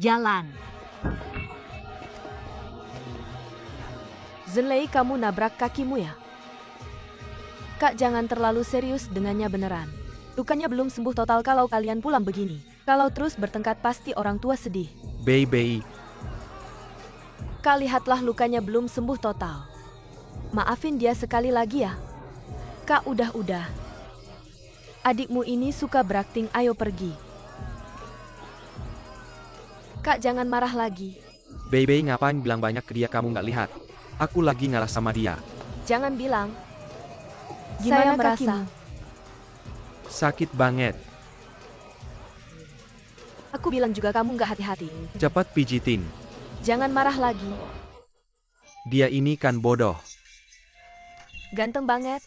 jalan. Zhenlei, kamu nabrak kakimu ya? Kak, jangan terlalu serius dengannya beneran. Lukanya belum sembuh total kalau kalian pulang begini. Kalau terus bertengkar pasti orang tua sedih. Bei. Kak, lihatlah lukanya belum sembuh total. Maafin dia sekali lagi ya. Kak, udah. Adikmu ini suka berakting, ayo pergi. Kak, jangan marah lagi. Bei ngapain bilang banyak ke dia, kamu nggak lihat? Aku lagi ngalah sama dia. Jangan bilang. Gimana Saya merasa kakimu? Sakit banget. Aku bilang juga kamu nggak hati-hati. Cepat pijitin. Jangan marah lagi. Dia ini kan bodoh. Ganteng banget.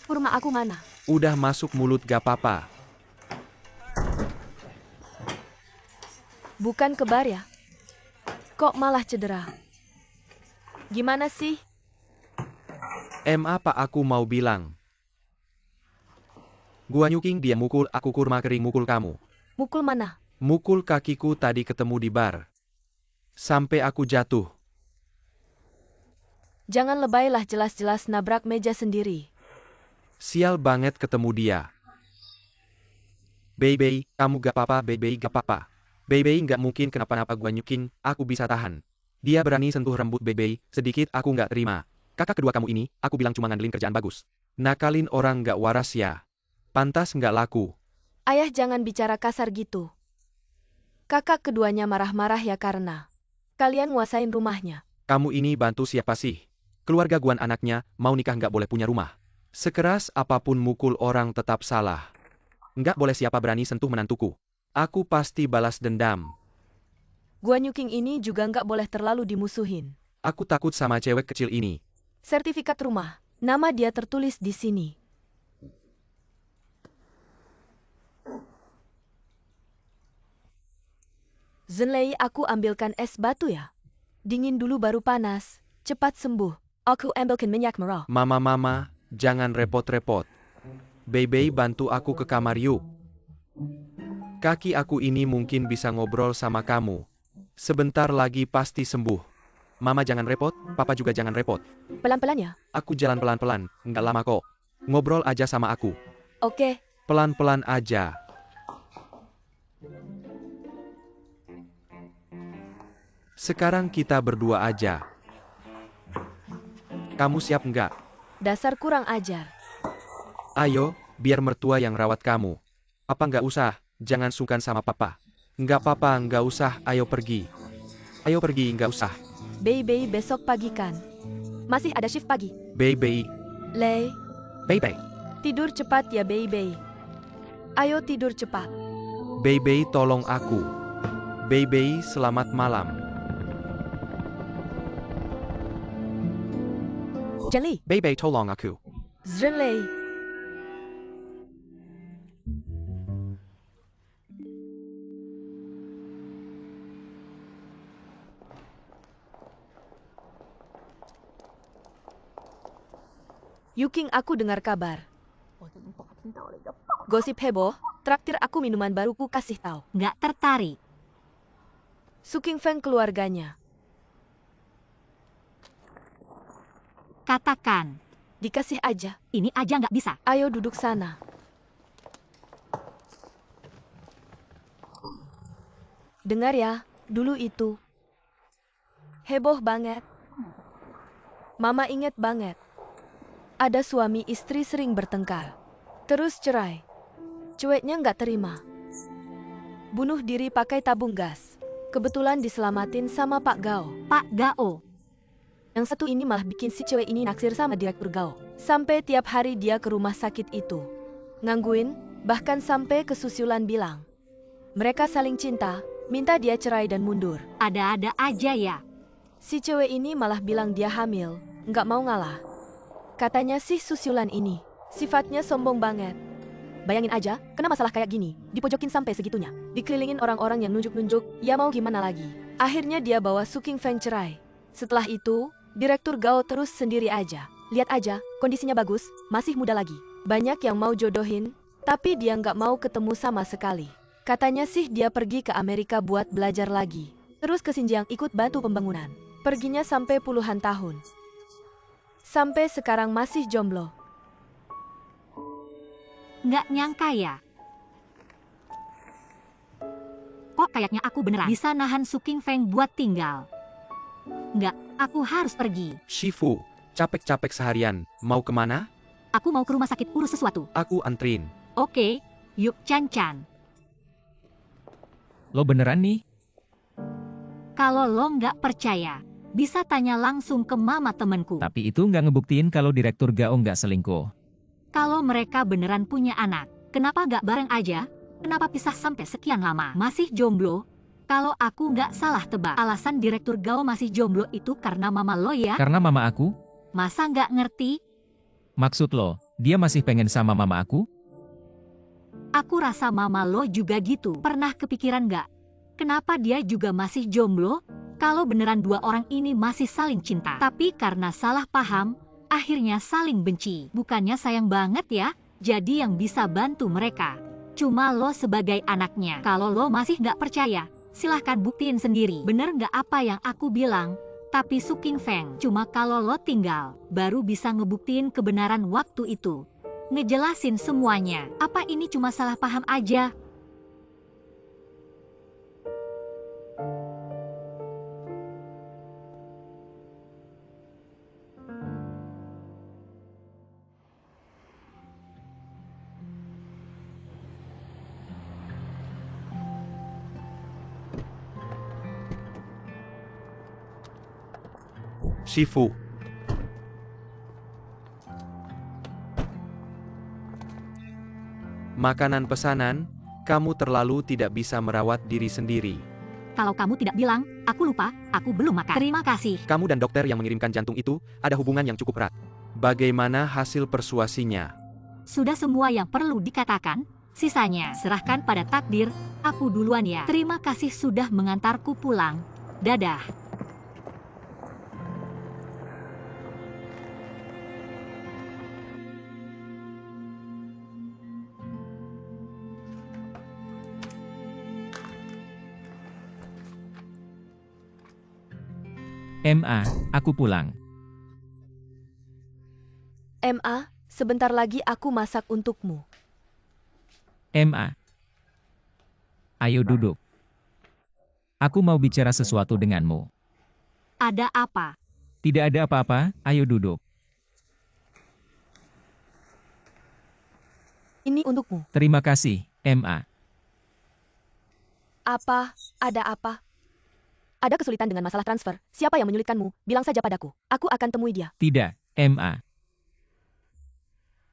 Kurma aku mana? Udah masuk mulut, gak apa-apa. Bukan kebar ya? Kok malah cedera? Gimana sih? Apa aku mau bilang? Gua nyuking dia mukul aku, kurma kering mukul kamu. Mukul mana? Mukul kakiku tadi ketemu di bar. Sampai aku jatuh. Jangan lebay lah, jelas-jelas nabrak meja sendiri. Sial banget ketemu dia. Bei, kamu gak apa-apa, Bei gak apa-apa. Bei gak mungkin kenapa-napa, gua nyuking, aku bisa tahan. Dia berani sentuh rambut Bei, sedikit aku gak terima. Kakak kedua kamu ini, aku bilang cuma ngandelin kerjaan bagus. Nakalin orang gak waras ya. Pantas gak laku. Ayah, jangan bicara kasar gitu. Kakak keduanya marah-marah ya karena kalian nguasain rumahnya. Kamu ini bantu siapa sih? Keluarga guan anaknya, mau nikah nggak boleh punya rumah. Sekeras apapun mukul orang tetap salah. Nggak boleh siapa berani sentuh menantuku. Aku pasti balas dendam. Gua nyuking ini juga nggak boleh terlalu dimusuhin. Aku takut sama cewek kecil ini. Sertifikat rumah, nama dia tertulis di sini. Zhenlei, aku ambilkan es batu ya. Dingin dulu baru panas. Cepat sembuh. Aku ambilkan minyak merah. Mama, jangan repot-repot. Bei bantu aku ke kamar yuk. Kaki aku ini mungkin bisa ngobrol sama kamu. Sebentar lagi pasti sembuh. Mama jangan repot, papa juga jangan repot. Pelan-pelan ya. Aku jalan pelan-pelan, nggak lama kok. Ngobrol aja sama aku. Oke. Pelan-pelan aja. Sekarang kita berdua aja. Kamu siap nggak? Dasar kurang ajar. Ayo, biar mertua yang rawat kamu. Apa nggak usah, jangan sungkan sama papa. Nggak apa-apa, nggak usah, ayo pergi. Ayo pergi, nggak usah. Bei, besok pagi kan? Masih ada shift pagi. Bei. Lei, Bei. tidur cepat ya Bei. Ayo tidur cepat. Bei, tolong aku. Bei, selamat malam. Zhenlei. Bei, tolong aku. Zhenlei. Yuking, aku dengar kabar. Gosip heboh, traktir aku minuman baruku kasih tahu. Nggak tertarik. Suking Feng keluarganya. Katakan. Dikasih aja. Ini aja nggak bisa. Ayo duduk sana. Dengar ya, dulu itu heboh banget. Mama inget banget. Ada suami istri sering bertengkar. Terus cerai. Cueknya nggak terima. Bunuh diri pakai tabung gas. Kebetulan diselamatin sama Pak Gao. Pak Gao. Yang satu ini malah bikin si cewek ini naksir sama Direktur Gao. Sampai tiap hari dia ke rumah sakit itu. Ngangguin, bahkan sampai kesusulan bilang. Mereka saling cinta, minta dia cerai dan mundur. Ada-ada aja ya. Si cewek ini malah bilang dia hamil, nggak mau ngalah. Katanya si susulan ini, sifatnya sombong banget. Bayangin aja, kena masalah kayak gini, dipojokin sampai segitunya. Dikelilingin orang-orang yang nunjuk-nunjuk, ya mau gimana lagi. Akhirnya dia bawa Suking Feng cerai. Setelah itu, Direktur Gao terus sendiri aja. Lihat aja, kondisinya bagus, masih muda lagi. Banyak yang mau jodohin, tapi dia nggak mau ketemu sama sekali. Katanya sih dia pergi ke Amerika buat belajar lagi. Terus ke Xinjiang ikut bantu pembangunan. Perginya sampai puluhan tahun. Sampai sekarang masih jomblo. Nggak nyangka ya. Kok kayaknya aku beneran bisa nahan Su Qingfeng buat tinggal. Nggak, aku harus pergi. Shifu, capek-capek seharian, mau kemana? Aku mau ke rumah sakit urus sesuatu. Aku antrin. Oke, yuk Chan-Chan. Lo beneran nih? Kalau lo nggak percaya, bisa tanya langsung ke mama temenku. Tapi itu nggak ngebuktiin kalau Direktur Gao nggak selingkuh. Kalau mereka beneran punya anak, kenapa nggak bareng aja? Kenapa pisah sampai sekian lama? Masih jomblo? Kalau aku nggak salah tebak, alasan Direktur Gao masih jomblo itu karena mama lo ya? Karena mama aku? Masa nggak ngerti? Maksud lo, dia masih pengen sama mama aku? Aku rasa mama lo juga gitu. Pernah kepikiran nggak? Kenapa dia juga masih jomblo? Kalau beneran dua orang ini masih saling cinta. Tapi karena salah paham, akhirnya saling benci. Bukannya sayang banget ya? Jadi yang bisa bantu mereka cuma lo sebagai anaknya. Kalau lo masih nggak percaya, silahkan buktiin sendiri. Bener nggak apa yang aku bilang? Tapi Su Qingfeng, cuma kalau lo tinggal, baru bisa ngebuktiin kebenaran waktu itu. Ngejelasin semuanya. Apa ini cuma salah paham aja? Shifu. Makanan pesanan, kamu terlalu tidak bisa merawat diri sendiri. Kalau kamu tidak bilang, aku lupa, aku belum makan. Terima kasih. Kamu dan dokter yang mengirimkan jantung itu, ada hubungan yang cukup erat. Bagaimana hasil persuasinya? Sudah semua yang perlu dikatakan, sisanya serahkan pada takdir. Aku duluan ya. Terima kasih sudah mengantarku pulang. Dadah. MA, aku pulang. MA, sebentar lagi aku masak untukmu. MA. Ayo duduk. Aku mau bicara sesuatu denganmu. Ada apa? Tidak ada apa-apa, ayo duduk. Ini untukmu. Terima kasih, MA. Apa? Ada apa? Ada kesulitan dengan masalah transfer. Siapa yang menyulitkanmu? Bilang saja padaku. Aku akan temui dia. Tidak, MA.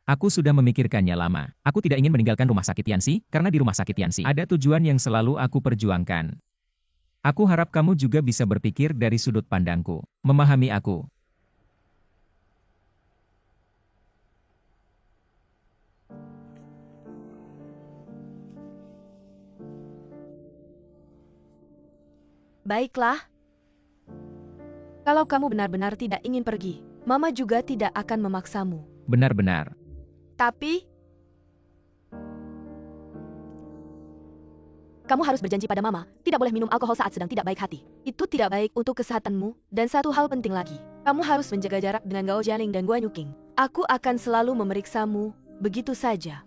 Aku sudah memikirkannya lama. Aku tidak ingin meninggalkan rumah sakit Yanxi, karena di rumah sakit Yanxi ada tujuan yang selalu aku perjuangkan. Aku harap kamu juga bisa berpikir dari sudut pandangku, memahami aku. Baiklah. Kalau kamu benar-benar tidak ingin pergi, Mama juga tidak akan memaksamu. Benar-benar. Tapi, kamu harus berjanji pada Mama, tidak boleh minum alkohol saat sedang tidak baik hati. Itu tidak baik untuk kesehatanmu, dan satu hal penting lagi, kamu harus menjaga jarak dengan Gao Jialing dan Guan Yuqing. Aku akan selalu memeriksamu, begitu saja.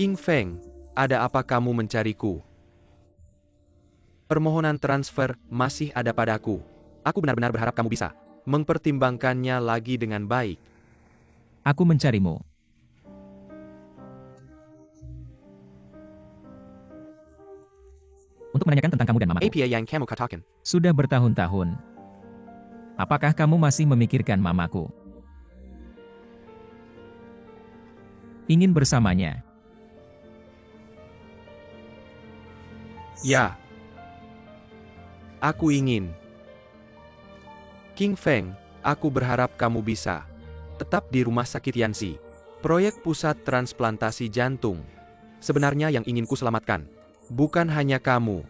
Qingfeng, ada apa kamu mencariku? Permohonan transfer masih ada padaku. Aku benar-benar berharap kamu bisa mempertimbangkannya lagi dengan baik. Aku mencarimu. Untuk menanyakan tentang kamu dan mamaku. Apa yang kamu katakan? Sudah bertahun-tahun. Apakah kamu masih memikirkan mamaku? Ingin bersamanya. Ya. Aku ingin. Qingfeng, aku berharap kamu bisa tetap di rumah sakit Yanxi. Proyek pusat transplantasi jantung. Sebenarnya yang ingin ku selamatkan bukan hanya kamu.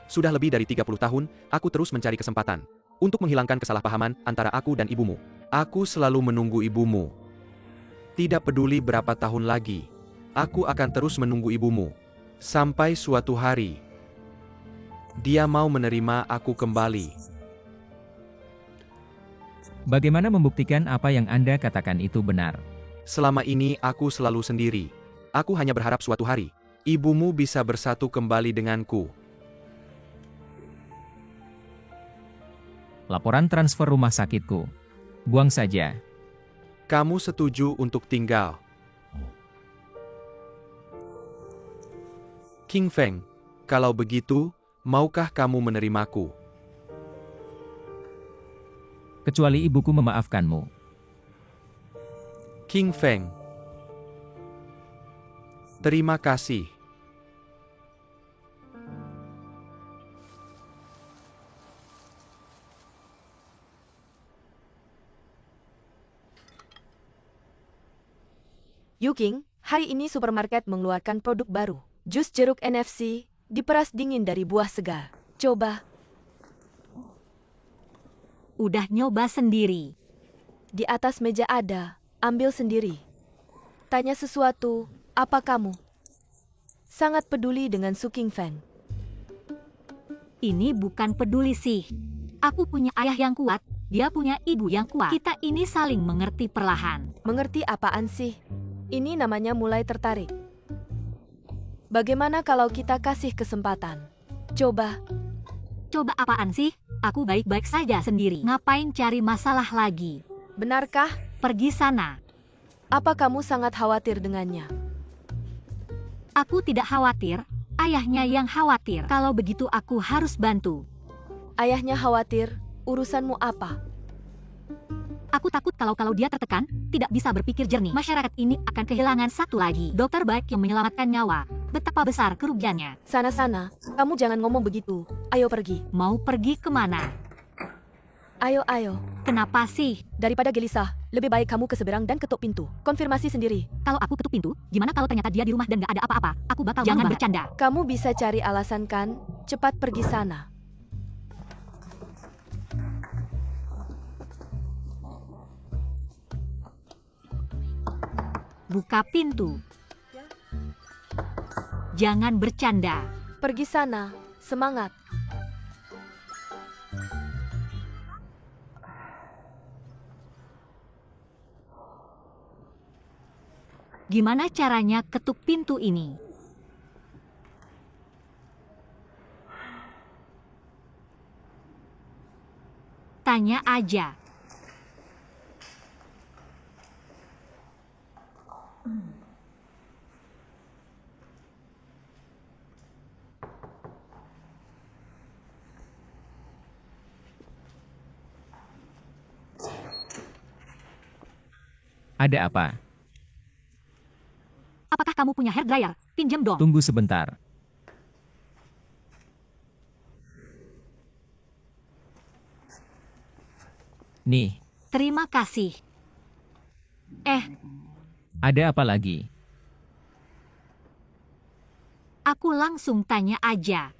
Sudah lebih dari 30 tahun, aku terus mencari kesempatan untuk menghilangkan kesalahpahaman antara aku dan ibumu. Aku selalu menunggu ibumu. Tidak peduli berapa tahun lagi, aku akan terus menunggu ibumu. Sampai suatu hari, dia mau menerima aku kembali. Bagaimana membuktikan apa yang Anda katakan itu benar? Selama ini aku selalu sendiri. Aku hanya berharap suatu hari, ibumu bisa bersatu kembali denganku. Laporan transfer rumah sakitku. Buang saja. Kamu setuju untuk tinggal? King Feng, kalau begitu, maukah kamu menerimaku? Kecuali ibuku memaafkanmu. King Feng, terima kasih. Yuking, hari ini supermarket mengeluarkan produk baru. Jus jeruk NFC, diperas dingin dari buah segar. Coba. Udah nyoba sendiri. Di atas meja ada, ambil sendiri. Tanya sesuatu, apa kamu? Sangat peduli dengan Su King Feng. Ini bukan peduli sih. Aku punya ayah yang kuat, dia punya ibu yang kuat. Kita ini saling mengerti perlahan. Mengerti apaan sih? Ini namanya mulai tertarik. Bagaimana kalau kita kasih kesempatan? Coba. Coba apaan sih? Aku baik-baik saja sendiri. Ngapain cari masalah lagi? Benarkah? Pergi sana. Apa kamu sangat khawatir dengannya? Aku tidak khawatir. Ayahnya yang khawatir. Kalau begitu aku harus bantu. Ayahnya khawatir, urusanmu apa? Aku takut kalau dia tertekan, tidak bisa berpikir jernih. Masyarakat ini akan kehilangan satu lagi. Dokter baik yang menyelamatkan nyawa. Betapa besar kerugiannya. Sana-sana, kamu jangan ngomong begitu. Ayo pergi. Mau pergi kemana? Ayo. Kenapa sih? Daripada gelisah, lebih baik kamu ke seberang dan ketuk pintu. Konfirmasi sendiri. Kalau aku ketuk pintu, gimana kalau ternyata dia di rumah dan gak ada apa-apa? Aku bakal jangan bercanda. Kamu bisa cari alasan kan? Cepat pergi sana. Buka pintu. Jangan bercanda. Pergi sana. Semangat. Gimana caranya ketuk pintu ini? Tanya aja. Ada apa? Apakah kamu punya hair dryer? Pinjam dong. Tunggu sebentar. Nih, Terima kasih. ada apa lagi? Aku langsung tanya aja.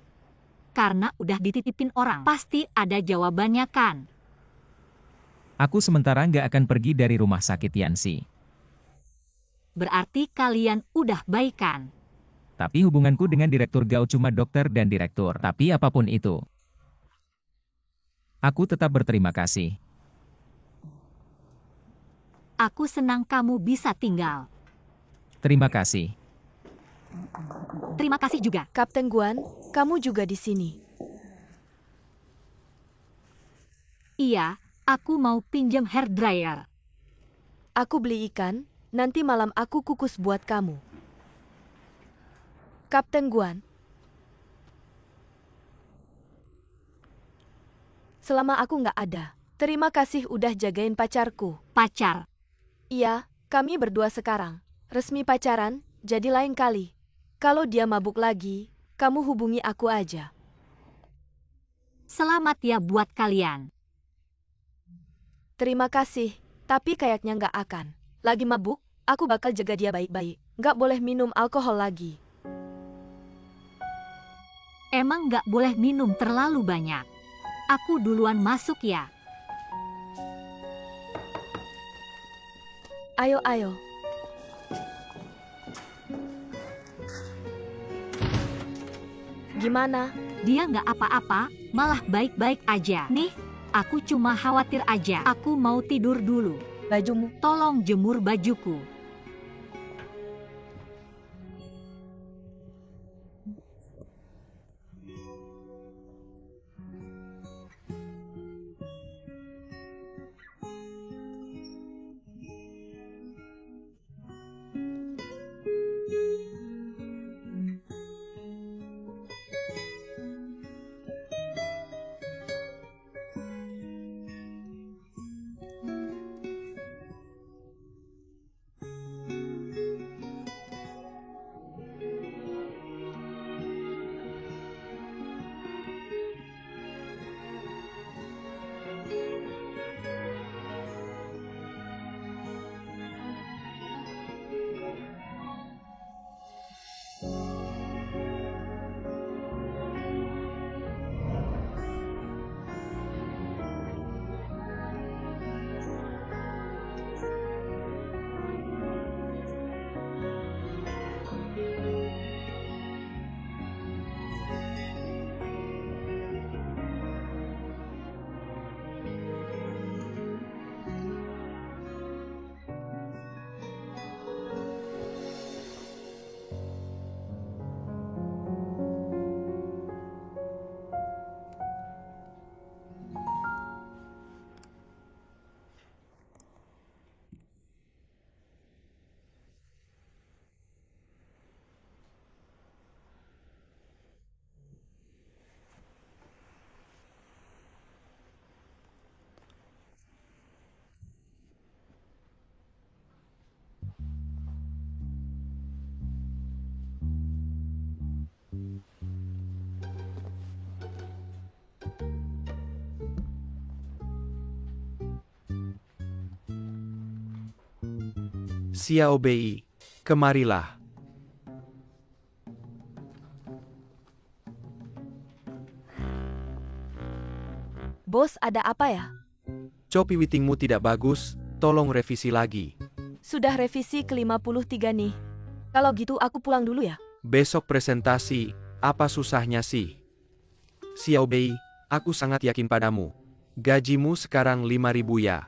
Karena udah dititipin orang, pasti ada jawabannya kan? Aku sementara nggak akan pergi dari rumah sakit Yanxi. Berarti kalian udah baikan. Tapi hubunganku dengan Direktur Gao cuma dokter dan direktur. Tapi apapun itu, aku tetap berterima kasih. Aku senang kamu bisa tinggal. Terima kasih. Terima kasih juga. Kapten Guan, kamu juga di sini. Iya, aku mau pinjam hair dryer. Aku beli ikan, nanti malam aku kukus buat kamu. Kapten Guan. Selama aku nggak ada, terima kasih udah jagain pacarku. Pacar. Iya, kami berdua sekarang. Resmi pacaran, jadi lain kali. Kalau dia mabuk lagi, kamu hubungi aku aja. Selamat ya buat kalian. Terima kasih, tapi kayaknya nggak akan. Lagi mabuk, aku bakal jaga dia baik-baik. Nggak boleh minum alkohol lagi. Emang nggak boleh minum terlalu banyak. Aku duluan masuk ya. Ayo, ayo. Gimana? Dia nggak apa-apa, malah baik-baik aja. Nih, aku cuma khawatir aja. Aku mau tidur dulu. Bajumu. Tolong jemur bajuku. Xiao Bei, kemarilah. Bos, ada apa ya? Copi witingmu tidak bagus, tolong revisi lagi. Sudah revisi ke-53 nih. Kalau gitu aku pulang dulu ya. Besok presentasi, apa susahnya sih? Xiao Bei, aku sangat yakin padamu. Gajimu sekarang 5.000 ya.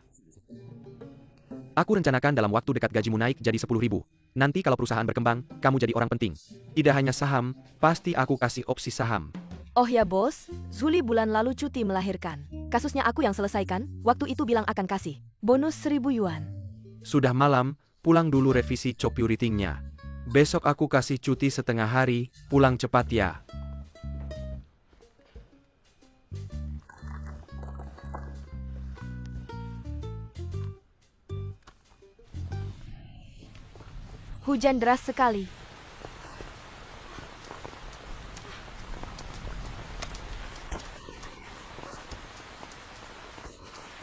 Aku rencanakan dalam waktu dekat gajimu naik jadi 10.000. Nanti kalau perusahaan berkembang, kamu jadi orang penting. Tidak hanya saham, pasti aku kasih opsi saham. Oh ya bos, Zuli bulan lalu cuti melahirkan. Kasusnya aku yang selesaikan, waktu itu bilang akan kasih bonus 1.000 yuan. Sudah malam, pulang dulu revisi copy ratingnya. Besok aku kasih cuti setengah hari, pulang cepat ya. Hujan deras sekali.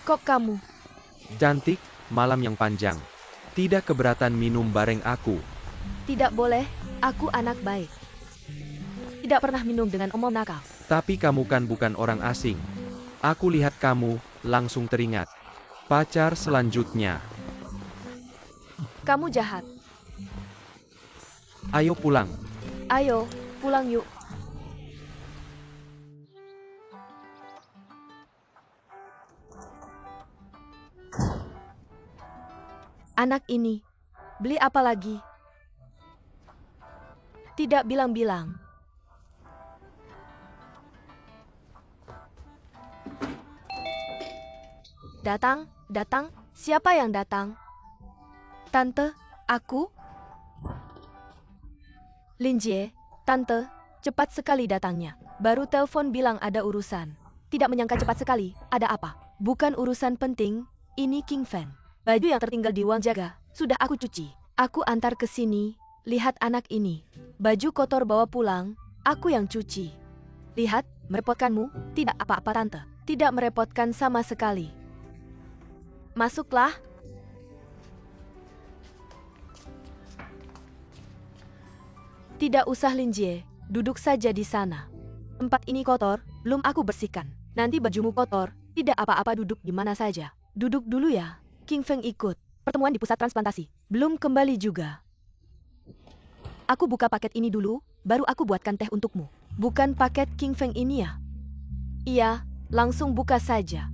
Kok kamu? Cantik, malam yang panjang. Tidak keberatan minum bareng aku. Tidak boleh, aku anak baik. Tidak pernah minum dengan omong nakal. Tapi kamu kan bukan orang asing. Aku lihat kamu, langsung teringat. Pacar selanjutnya. Kamu jahat. Ayo pulang. Ayo, pulang yuk. Anak ini, beli apa lagi? Tidak bilang-bilang. Datang, datang, siapa yang datang? Tante, aku? Linjie, tante, cepat sekali datangnya. Baru telepon bilang ada urusan. Tidak menyangka cepat sekali, ada apa? Bukan urusan penting, ini King Fan. Baju yang tertinggal di ruang jaga, sudah aku cuci. Aku antar ke sini, lihat anak ini. Baju kotor bawa pulang, aku yang cuci. Lihat, merepotkanmu? Tidak apa-apa tante, tidak merepotkan sama sekali. Masuklah. Tidak usah Linjie, duduk saja di sana. Tempat ini kotor, belum aku bersihkan. Nanti bajumu kotor, tidak apa-apa duduk di mana saja. Duduk dulu ya. King Feng ikut. Pertemuan di pusat transplantasi. Belum kembali juga. Aku buka paket ini dulu, baru aku buatkan teh untukmu. Bukan paket King Feng ini ya? Iya, langsung buka saja.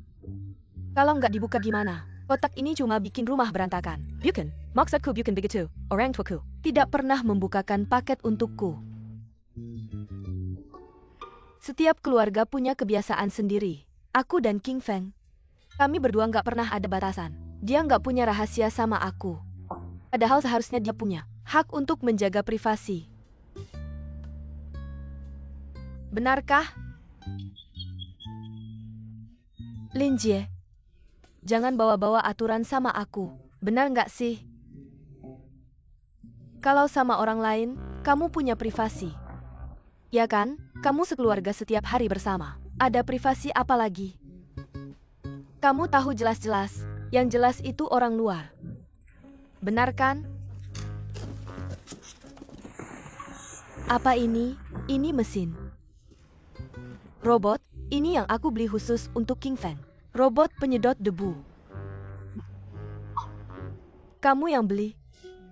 Kalau nggak dibuka gimana? Kotak ini cuma bikin rumah berantakan. Bukan, maksudku bukan begitu. Orang tuaku tidak pernah membukakan paket untukku. Setiap keluarga punya kebiasaan sendiri. Aku dan King Feng, kami berdua nggak pernah ada batasan. Dia nggak punya rahasia sama aku. Padahal seharusnya dia punya hak untuk menjaga privasi. Benarkah? Lin Jie, jangan bawa-bawa aturan sama aku. Benar nggak sih? Kalau sama orang lain, kamu punya privasi. Ya kan? Kamu sekeluarga setiap hari bersama. Ada privasi apa lagi? Kamu tahu jelas-jelas, yang jelas itu orang luar. Benar kan? Apa ini? Ini mesin. Robot, ini yang aku beli khusus untuk King Feng. Robot penyedot debu. Kamu yang beli.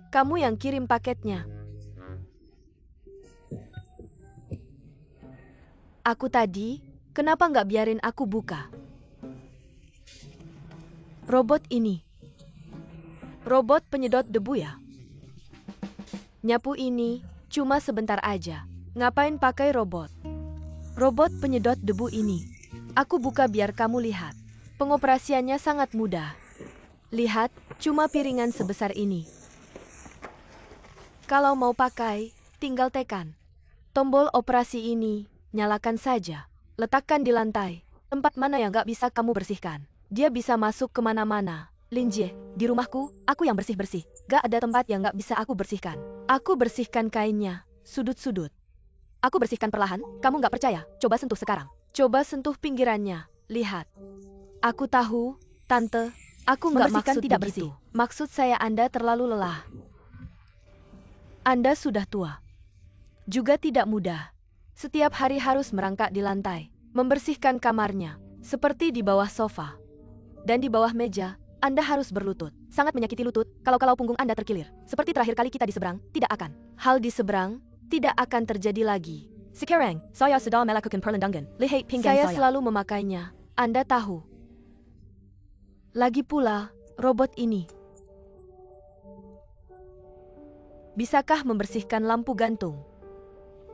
Kamu yang kirim paketnya. Aku tadi, kenapa nggak biarin aku buka? Robot ini. Robot penyedot debu ya? Nyapu ini, cuma sebentar aja. Ngapain pakai robot? Robot penyedot debu ini. Aku buka biar kamu lihat. Pengoperasiannya sangat mudah. Lihat, cuma piringan sebesar ini. Kalau mau pakai, tinggal tekan. Tombol operasi ini, nyalakan saja. Letakkan di lantai, tempat mana yang gak bisa kamu bersihkan. Dia bisa masuk kemana-mana. Lin Jie, di rumahku, aku yang bersih-bersih. Gak ada tempat yang gak bisa aku bersihkan. Aku bersihkan kainnya, sudut-sudut. Aku bersihkan perlahan, kamu gak percaya? Coba sentuh sekarang. Coba sentuh pinggirannya, lihat. Aku tahu, Tante, aku gak maksud tidak bersih. Maksud saya Anda terlalu lelah. Anda sudah tua. Juga tidak mudah. Setiap hari harus merangkak di lantai, membersihkan kamarnya, seperti di bawah sofa. Dan di bawah meja, Anda harus berlutut. Sangat menyakiti lutut, kalau punggung Anda terkilir. Seperti terakhir kali kita di seberang, tidak akan. Hal di seberang, tidak akan terjadi lagi. Sekarang, saya sedang melakukan perlendangan. Lihat pinggang saya. Saya selalu memakainya, Anda tahu. Lagi pula, robot ini. Bisakah membersihkan lampu gantung?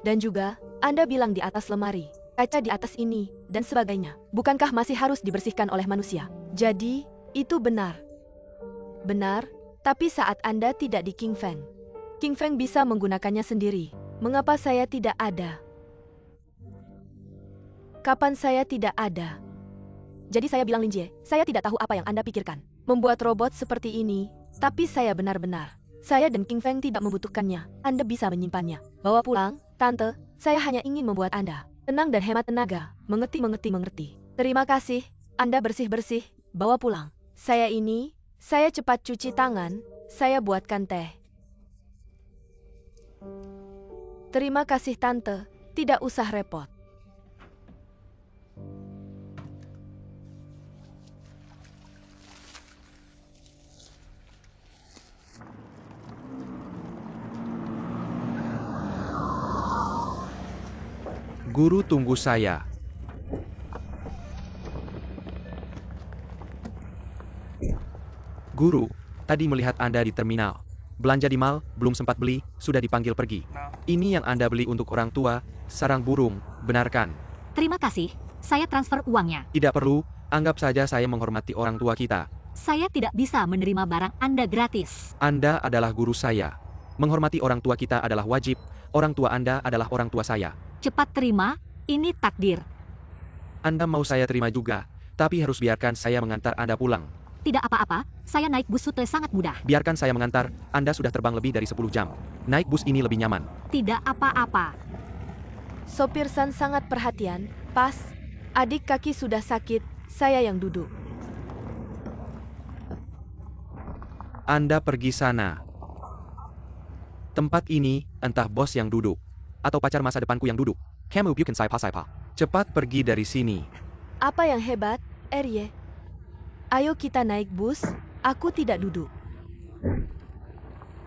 Dan juga, Anda bilang di atas lemari, kaca di atas ini, dan sebagainya. Bukankah masih harus dibersihkan oleh manusia? Jadi, itu benar. Benar, tapi saat Anda tidak di King Feng. King Feng bisa menggunakannya sendiri. Mengapa saya tidak ada? Kapan saya tidak ada? Jadi saya bilang Lin Jie, saya tidak tahu apa yang Anda pikirkan. Membuat robot seperti ini, tapi saya benar-benar. Saya dan King Feng tidak membutuhkannya. Anda bisa menyimpannya. Bawa pulang, Tante, saya hanya ingin membuat Anda tenang dan hemat tenaga. Mengerti. Terima kasih, Anda bersih-bersih. Bawa pulang. Saya cepat cuci tangan, saya buatkan teh. Terima kasih Tante, tidak usah repot. Guru tunggu saya. Guru, tadi melihat Anda di terminal. Belanja di mall, belum sempat beli, sudah dipanggil pergi. Ini yang Anda beli untuk orang tua, sarang burung, benar kan? Terima kasih, saya transfer uangnya. Tidak perlu, anggap saja saya menghormati orang tua kita. Saya tidak bisa menerima barang Anda gratis. Anda adalah guru saya. Menghormati orang tua kita adalah wajib, orang tua Anda adalah orang tua saya. Cepat terima, ini takdir. Anda mau saya terima juga, tapi harus biarkan saya mengantar Anda pulang. Tidak apa-apa, saya naik bus shuttle sangat mudah. Biarkan saya mengantar, Anda sudah terbang lebih dari 10 jam. Naik bus ini lebih nyaman. Tidak apa-apa. Sopir San sangat perhatian, pas. Adik kaki sudah sakit, saya yang duduk. Anda pergi sana. Tempat ini, entah bos yang duduk, atau pacar masa depanku yang duduk. Kamu bukan saipa-saipa. Cepat pergi dari sini. Apa yang hebat, Erye? Ayo kita naik bus, aku tidak duduk.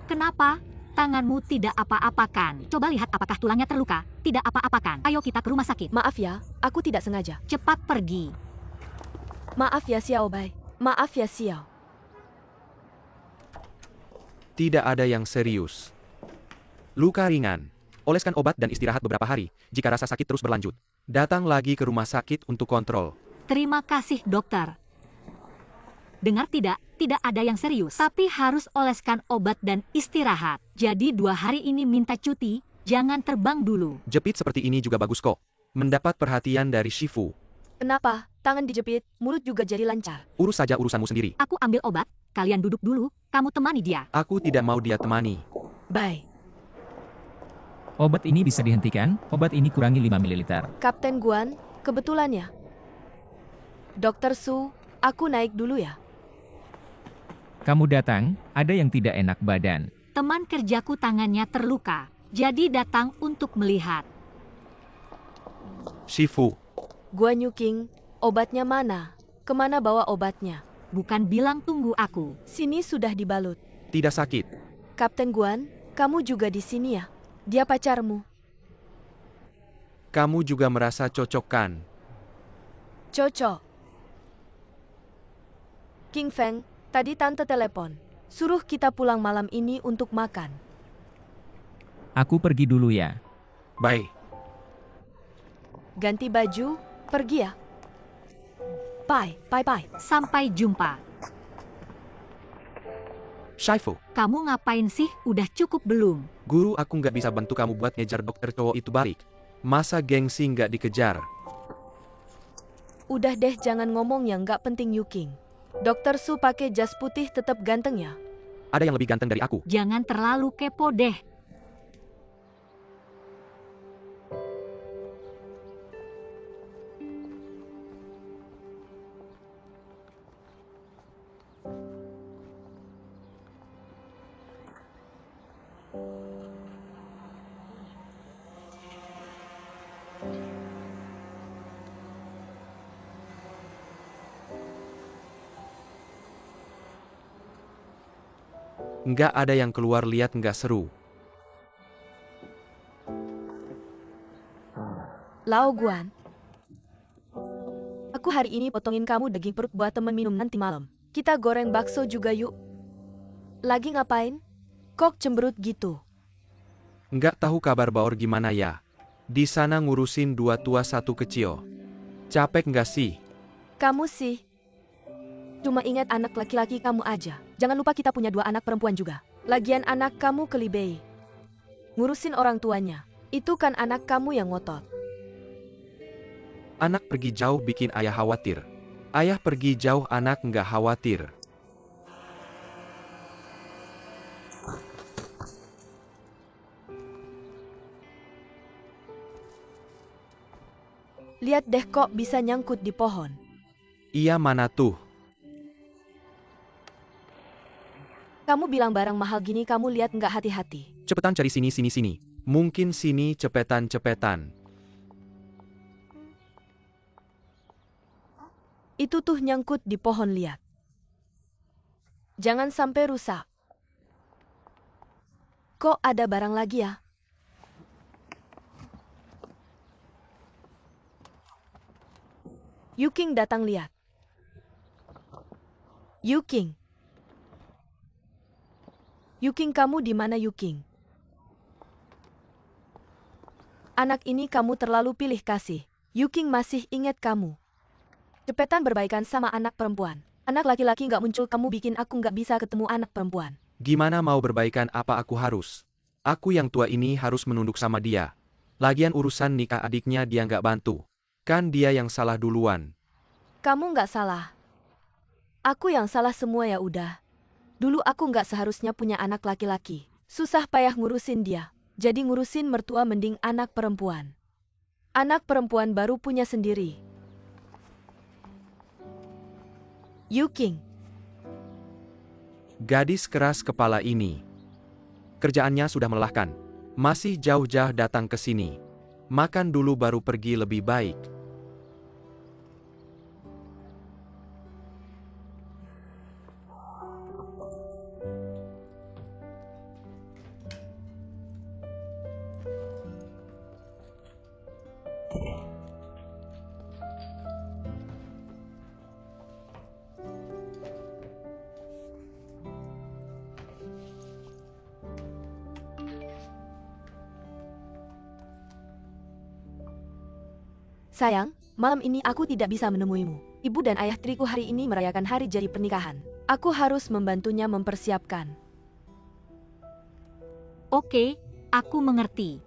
Kenapa? Tanganmu tidak apa-apakan. Coba lihat apakah tulangnya terluka. Tidak apa-apakan. Ayo kita ke rumah sakit. Maaf ya, aku tidak sengaja. Cepat pergi. Maaf ya Xiao Bai. Maaf ya Xiao. Tidak ada yang serius. Luka ringan. Oleskan obat dan istirahat beberapa hari. Jika rasa sakit terus berlanjut, datang lagi ke rumah sakit untuk kontrol. Terima kasih dokter. Dengar tidak? Tidak ada yang serius. Tapi harus oleskan obat dan istirahat. Jadi 2 hari ini minta cuti, jangan terbang dulu. Jepit seperti ini juga bagus kok. Mendapat perhatian dari Shifu. Kenapa? Tangan dijepit, mulut juga jadi lancar. Urus saja urusanmu sendiri. Aku ambil obat, kalian duduk dulu, kamu temani dia. Aku tidak mau dia temani. Bye. Obat ini bisa dihentikan, obat ini kurangi 5 ml. Kapten Guan, kebetulan ya. Dokter Su, aku naik dulu ya. Kamu datang, ada yang tidak enak badan. Teman kerjaku tangannya terluka, jadi datang untuk melihat. Shifu, Guan Yuking, obatnya mana? Kemana bawa obatnya? Bukan bilang tunggu aku. Sini sudah dibalut. tidak sakit. Kapten Guan, kamu juga di sini ya? Dia pacarmu. Kamu juga merasa cocok kan? Cocok. King Feng, tadi tante telepon. Suruh kita pulang malam ini untuk makan. Aku pergi dulu ya. Baik. Ganti baju, pergi ya. Bye, bye bye. Sampai jumpa. Shifu, Kamu ngapain sih? Udah cukup belum? guru aku nggak bisa bantu kamu buat ngejar dokter cowok itu balik. Masa gengsi nggak dikejar? Udah deh jangan ngomong yang nggak penting Yuking. Dokter Su pakai jas putih tetap ganteng ya. Ada yang lebih ganteng dari aku. Jangan terlalu kepo deh. Nggak ada yang keluar lihat nggak seru. Lao Guan. Aku hari ini potongin kamu daging perut buat temen minum nanti malam. Kita goreng bakso juga yuk. Lagi ngapain? Kok cemberut gitu? Nggak tahu kabar Baor gimana ya? Di sana ngurusin 2 tua 1 kecil. Capek nggak sih? Kamu sih. Cuma ingat anak laki-laki kamu aja. Jangan lupa kita punya 2 anak perempuan juga. Lagian anak kamu kelibei. Ngurusin orang tuanya. Itu kan anak kamu yang ngotot. Anak pergi jauh bikin ayah khawatir. Ayah pergi jauh anak nggak khawatir. Lihat deh kok bisa nyangkut di pohon. Iya mana tuh? Kamu bilang barang mahal gini kamu lihat nggak hati-hati. Cepetan cari sini. Mungkin sini cepetan. Itu tuh nyangkut di pohon lihat. Jangan sampai rusak. Kok ada barang lagi ya? Yuking datang lihat. Yuking. Yuking kamu di mana Yuking? Anak ini kamu terlalu pilih kasih. Yuking masih ingat kamu. Cepetan berbaikan sama anak perempuan. Anak laki-laki nggak muncul kamu bikin aku nggak bisa ketemu anak perempuan. Gimana mau berbaikan apa aku harus? Aku yang tua ini harus menunduk sama dia. Lagian urusan nikah adiknya dia nggak bantu. Kan dia yang salah duluan. Kamu nggak salah. Aku yang salah semua ya udah. Dulu aku nggak seharusnya punya anak laki-laki. Susah payah ngurusin dia. Jadi ngurusin mertua mending anak perempuan. Anak perempuan baru punya sendiri. Yuking. Gadis keras kepala ini. Kerjaannya sudah melelahkan. Masih jauh-jauh datang ke sini. Makan dulu baru pergi lebih baik. Sayang, malam ini aku tidak bisa menemuimu. Ibu dan ayah tiriku hari ini merayakan hari jadi pernikahan. Aku harus membantunya mempersiapkan. Oke, aku mengerti.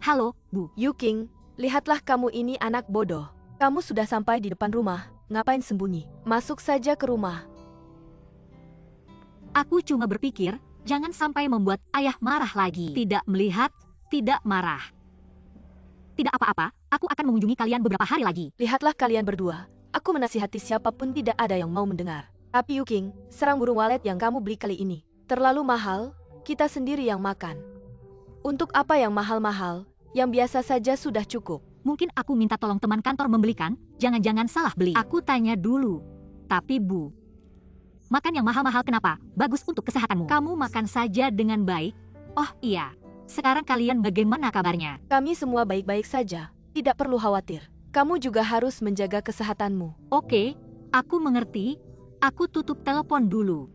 Halo, Bu. Yuking, lihatlah kamu ini anak bodoh. Kamu sudah sampai di depan rumah, ngapain sembunyi? Masuk saja ke rumah. Aku cuma berpikir, jangan sampai membuat ayah marah lagi. Tidak melihat, tidak marah. Tidak apa-apa, aku akan mengunjungi kalian beberapa hari lagi. Lihatlah kalian berdua. Aku menasihati siapapun tidak ada yang mau mendengar. Tapi Yuking, serang burung walet yang kamu beli kali ini terlalu mahal, kita sendiri yang makan. Untuk apa yang mahal-mahal? Yang biasa saja sudah cukup. Mungkin aku minta tolong teman kantor membelikan, jangan-jangan salah beli. Aku tanya dulu. Tapi Bu, makan yang mahal-mahal kenapa? Bagus untuk kesehatanmu. Kamu makan saja dengan baik. Oh iya, sekarang kalian bagaimana kabarnya? Kami semua baik-baik saja, tidak perlu khawatir. Kamu juga harus menjaga kesehatanmu. Oke, aku mengerti. Aku tutup telepon dulu.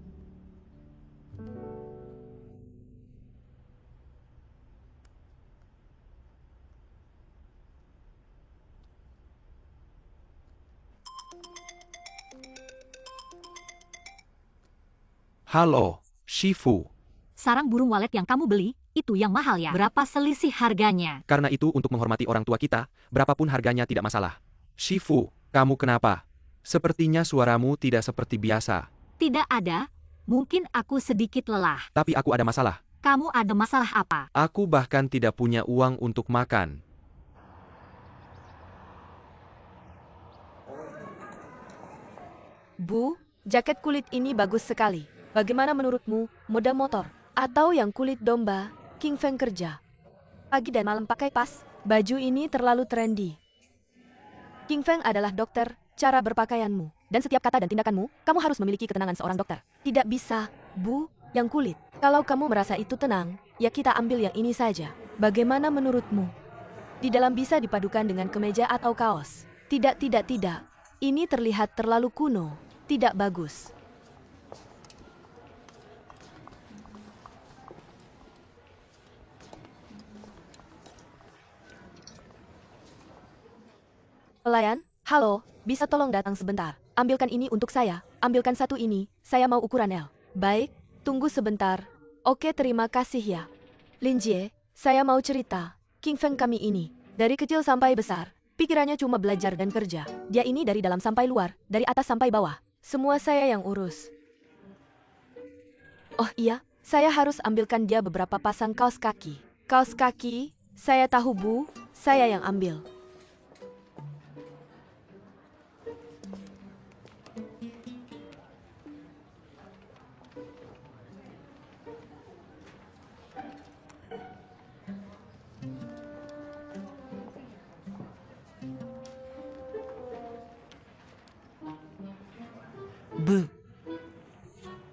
Halo, Shifu. Sarang burung walet yang kamu beli, itu yang mahal ya? Berapa selisih harganya? Karena itu untuk menghormati orang tua kita, berapapun harganya tidak masalah. Shifu, kamu kenapa? Sepertinya suaramu tidak seperti biasa. Tidak ada. Mungkin aku sedikit lelah. Tapi aku ada masalah. Kamu ada masalah apa? Aku bahkan tidak punya uang untuk makan. Bu, jaket kulit ini bagus sekali. Bagaimana menurutmu, model motor? Atau yang kulit domba, King Feng kerja? Pagi dan malam pakai pas, baju ini terlalu trendy. King Feng adalah dokter, cara berpakaianmu, dan setiap kata dan tindakanmu, kamu harus memiliki ketenangan seorang dokter. Tidak bisa, Bu, yang kulit. Kalau kamu merasa itu tenang, ya kita ambil yang ini saja. Bagaimana menurutmu? Di dalam bisa dipadukan dengan kemeja atau kaos. Tidak. Ini terlihat terlalu kuno, tidak bagus. Pelayan, halo, bisa tolong datang sebentar. Ambilkan ini untuk saya, ambilkan satu ini, saya mau ukuran L. Baik, tunggu sebentar. Oke, terima kasih ya. Lin Jie, saya mau cerita. King Feng kami ini, dari kecil sampai besar, pikirannya cuma belajar dan kerja. Dia ini dari dalam sampai luar, dari atas sampai bawah. Semua saya yang urus. Oh iya, saya harus ambilkan dia beberapa pasang kaos kaki. Kaos kaki, saya tahu Bu, saya yang ambil.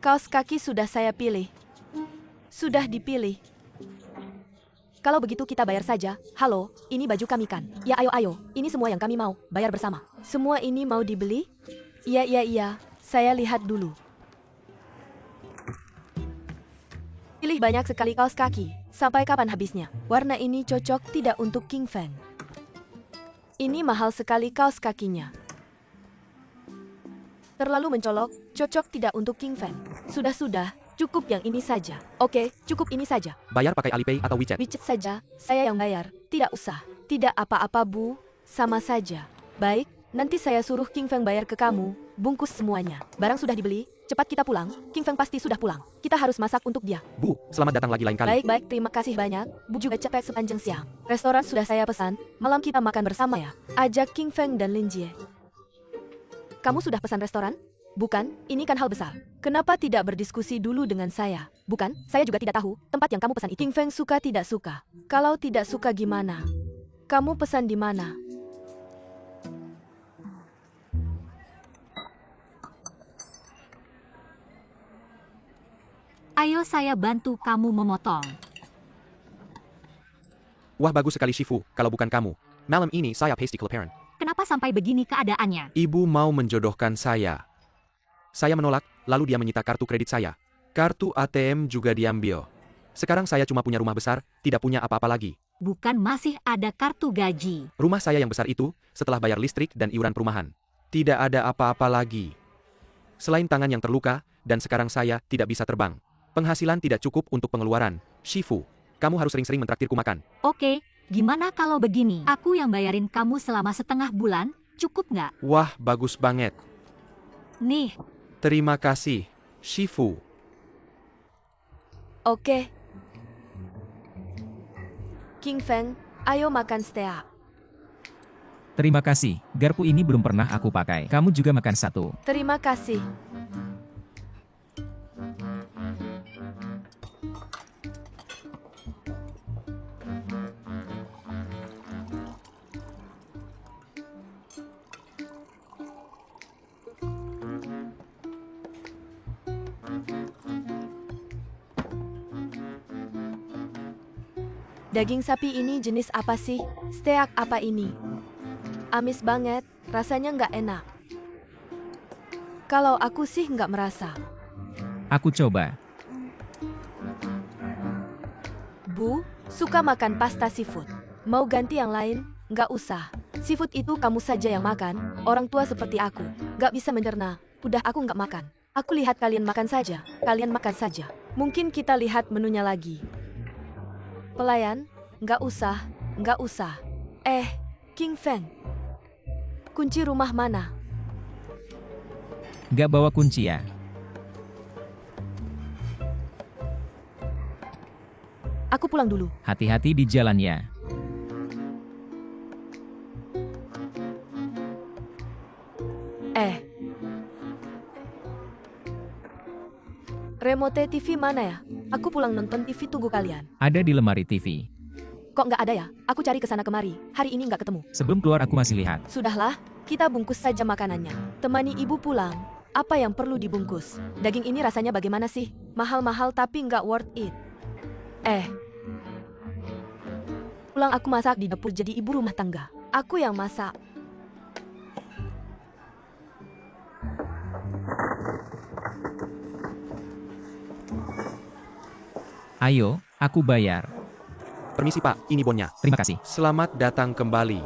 Kaos kaki sudah saya pilih. Sudah dipilih. Kalau begitu kita bayar saja. Halo, ini baju kami kan? Ya ayo, ini semua yang kami mau, bayar bersama. Semua ini mau dibeli? Iya, saya lihat dulu. Pilih banyak sekali kaos kaki, sampai kapan habisnya? Warna ini cocok tidak untuk King Feng. Ini mahal sekali kaos kakinya. Terlalu mencolok, cocok tidak untuk King Feng. Sudah, cukup yang ini saja. Oke, cukup ini saja. Bayar pakai Alipay atau WeChat? WeChat saja, saya yang bayar. Tidak usah. Tidak apa-apa Bu, sama saja. Baik, Nanti saya suruh King Feng bayar ke kamu, bungkus semuanya. Barang sudah dibeli, cepat kita pulang. King Feng pasti sudah pulang. Kita harus masak untuk dia. Bu, selamat datang lagi lain kali. Baik, terima kasih banyak. Bu juga capek sepanjang siang. Restoran sudah saya pesan, malam kita makan bersama ya. Ajak King Feng dan Lin Jie. Kamu sudah pesan restoran? Bukan, ini kan hal besar. Kenapa tidak berdiskusi dulu dengan saya? Bukan, saya juga tidak tahu tempat yang kamu pesan itu. King Feng suka tidak suka. Kalau tidak suka gimana? Kamu pesan di mana? Ayo saya bantu kamu memotong. Wah bagus sekali Shifu, kalau bukan kamu. Malam ini saya pasti kelaparan. Kenapa sampai begini keadaannya? Ibu mau menjodohkan saya. Saya menolak, lalu dia menyita kartu kredit saya. Kartu ATM juga diambil. Sekarang saya cuma punya rumah besar, tidak punya apa-apa lagi. Bukan masih ada kartu gaji. Rumah saya yang besar itu, setelah bayar listrik dan iuran perumahan. Tidak ada apa-apa lagi. Selain tangan yang terluka, dan sekarang saya tidak bisa terbang. Penghasilan tidak cukup untuk pengeluaran. Shifu, kamu harus sering-sering mentraktirku makan. Oke, gimana kalau begini? Aku yang bayarin kamu selama setengah bulan, cukup nggak? Wah, bagus banget. Nih, Terima kasih, Shifu. Oke. King Feng, ayo makan steak. Terima kasih, garpu ini belum pernah aku pakai. Kamu juga makan satu. Terima kasih. Daging sapi ini jenis apa sih? Steak apa ini? Amis banget, rasanya nggak enak. Kalau aku sih nggak merasa. Aku coba. Bu, suka makan pasta seafood. Mau ganti yang lain? Nggak usah. Seafood itu kamu saja yang makan, orang tua seperti aku. Nggak bisa mencerna, udah aku nggak makan. Aku lihat kalian makan saja, kalian makan saja. Mungkin kita lihat menunya lagi. Pelayan, nggak usah, nggak usah. King Feng. Kunci rumah mana? Gak bawa kunci ya? Aku pulang dulu. Hati-hati di jalan ya. Remote TV mana ya? Aku pulang nonton TV tunggu kalian. Ada di lemari TV. Kok nggak ada ya? Aku cari kesana kemari. Hari ini nggak ketemu. Sebelum keluar aku masih lihat. Sudahlah, kita bungkus saja makanannya. Temani ibu pulang. Apa yang perlu dibungkus? Daging ini rasanya bagaimana sih? Mahal-mahal tapi nggak worth it. Pulang aku masak di dapur jadi ibu rumah tangga. Aku yang masak. Ayo, aku bayar. Permisi Pak, ini bonnya. Terima kasih. Selamat datang kembali.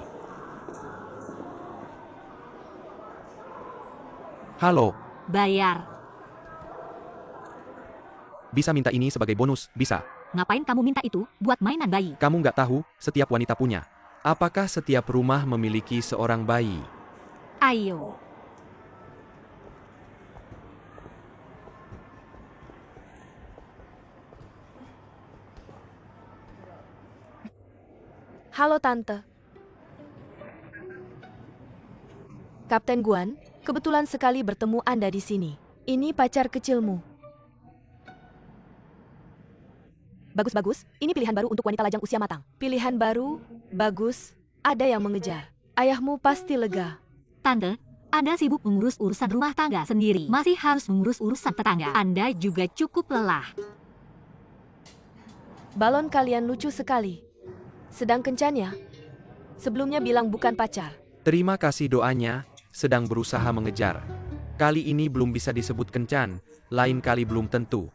Halo, bayar. bisa minta ini sebagai bonus, bisa. Ngapain kamu minta itu? Buat mainan bayi. Kamu nggak tahu, setiap wanita punya. Apakah setiap rumah memiliki seorang bayi? Ayo. Halo Tante. Kapten Guan, kebetulan sekali bertemu Anda di sini. Ini pacar kecilmu. Bagus-bagus, ini pilihan baru untuk wanita lajang usia matang. Pilihan baru, bagus, ada yang mengejar. Ayahmu pasti lega. Tante, Anda sibuk mengurus urusan rumah tangga sendiri. Masih harus mengurus urusan tetangga. Anda juga cukup lelah. Balon kalian lucu sekali. Sedang kencan ya? Sebelumnya bilang bukan pacar. Terima kasih doanya, sedang berusaha mengejar. Kali ini belum bisa disebut kencan, lain kali belum tentu.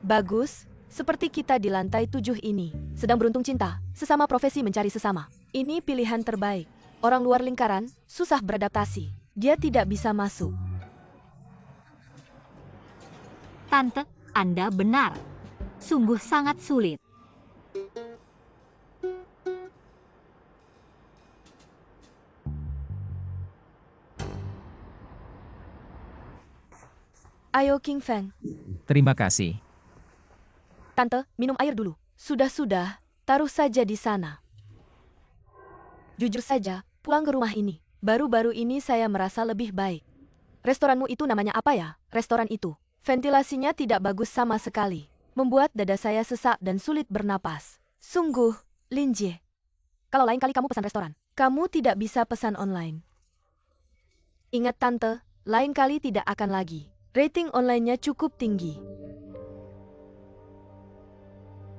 Bagus, seperti kita di lantai 7 ini. Sedang beruntung cinta, sesama profesi mencari sesama. Ini pilihan terbaik. Orang luar lingkaran, susah beradaptasi. Dia tidak bisa masuk. Tante, Anda benar. Sungguh sangat sulit. Ayo King Feng. Terima kasih. Tante, minum air dulu. Sudah, taruh saja di sana. Jujur saja, pulang ke rumah ini, baru-baru ini saya merasa lebih baik. Restoranmu itu namanya apa ya? Restoran itu. Ventilasinya tidak bagus sama sekali. Membuat dada saya sesak dan sulit bernapas. Sungguh, Lin Jie. Kalau lain kali kamu pesan restoran, kamu tidak bisa pesan online. Ingat tante, lain kali tidak akan lagi. Rating online-nya cukup tinggi.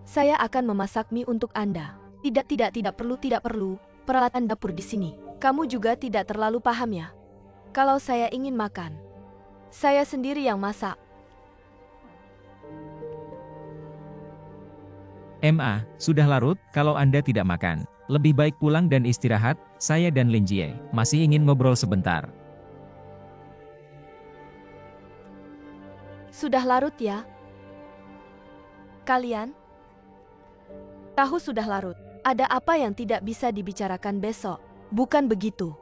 Saya akan memasak mie untuk Anda. Tidak perlu. Peralatan dapur di sini. Kamu juga tidak terlalu paham ya. Kalau saya ingin makan, saya sendiri yang masak. MA, sudah larut, kalau Anda tidak makan. Lebih baik pulang dan istirahat, saya dan Lin Jie masih ingin ngobrol sebentar. Sudah larut ya? Kalian? Tahu sudah larut. Ada apa yang tidak bisa dibicarakan besok? Bukan begitu.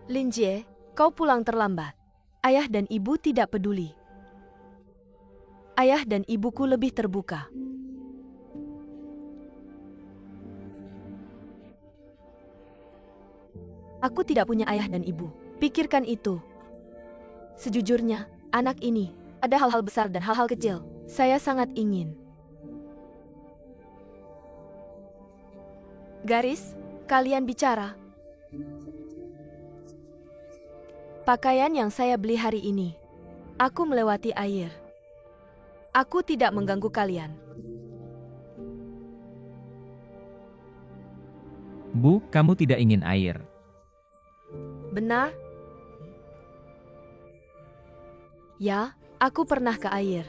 Lin Jie, kau pulang terlambat. Ayah dan ibu tidak peduli. Ayah dan ibuku lebih terbuka. Aku tidak punya ayah dan ibu. Pikirkan itu. Sejujurnya, anak ini, ada hal-hal besar dan hal-hal kecil. Saya sangat ingin. Garis, kalian bicara. Pakaian yang saya beli hari ini. Aku melewati air. Aku tidak mengganggu kalian. Bu, kamu tidak ingin air. Benar? Ya, aku pernah ke air.